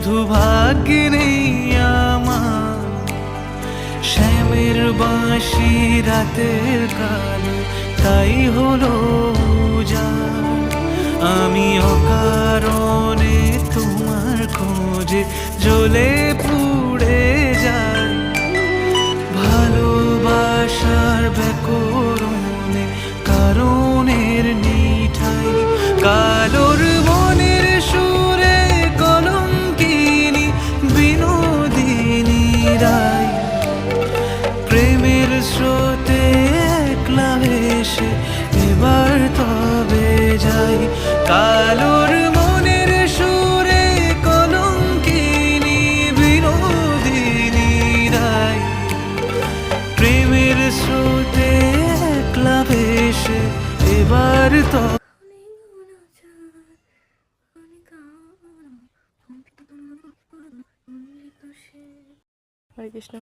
শুধু ভাগ্যে নেই আমার শ্যামের বাঁশি রাতের কালে, তাই হলো উজাড়। আমি অকারণে তোমার খোঁজে জ্বলে পুড়ে যাই, ভালোবাসার ব্যাকরণে কারণের নিঠাই। কালোর মনের সুরে কলঙ্কিনী বিনোদিনী রায়, প্রেমের স্রোতে একলা ভেসে এবার তবে যাই। কালোর মনের সুরে কলঙ্কিনী বিনোদিনী রায়, প্রেমের স্রোতে একলা ভেসে এবার তবে। হরে কৃষ্ণ।